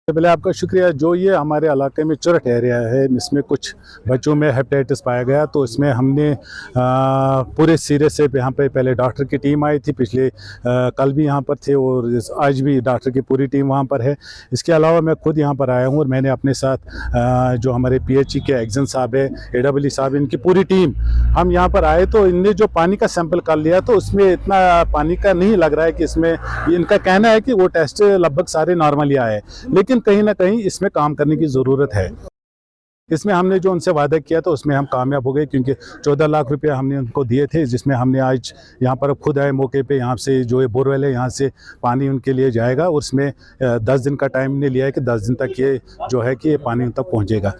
पहले आपका शुक्रिया। जो ये हमारे इलाके में चुरट एरिया है, इसमें कुछ बच्चों में हेपेटाइटिस पाया गया, तो इसमें हमने पूरे सिरे से यहाँ पे पहले डॉक्टर की टीम आई थी, पिछले कल भी यहाँ पर थे और आज भी डॉक्टर की पूरी टीम वहाँ पर है। इसके अलावा मैं खुद यहाँ पर आया हूँ और मैंने अपने साथ जो हमारे PHE के एक्जन साहब है, AEE साहब, इनकी पूरी टीम हम यहाँ पर आए। तो इनने जो पानी का सैंपल कर लिया तो उसमें इतना पानी का नहीं लग रहा है कि इसमें, इनका कहना है कि वो टेस्ट लगभग सारे नॉर्मली आए, लेकिन कहीं ना कहीं इसमें काम करने की ज़रूरत है। इसमें हमने जो उनसे वादा किया था उसमें हम कामयाब हो गए, क्योंकि 14 लाख रुपए हमने उनको दिए थे, जिसमें हमने आज यहाँ पर खुद आए मौके पे, यहाँ से जो है बोरवेल है, यहाँ से पानी उनके लिए जाएगा और उसमें 10 दिन का टाइम ने लिया है कि 10 दिन तक ये जो है कि ये पानी उन तक पहुँचेगा।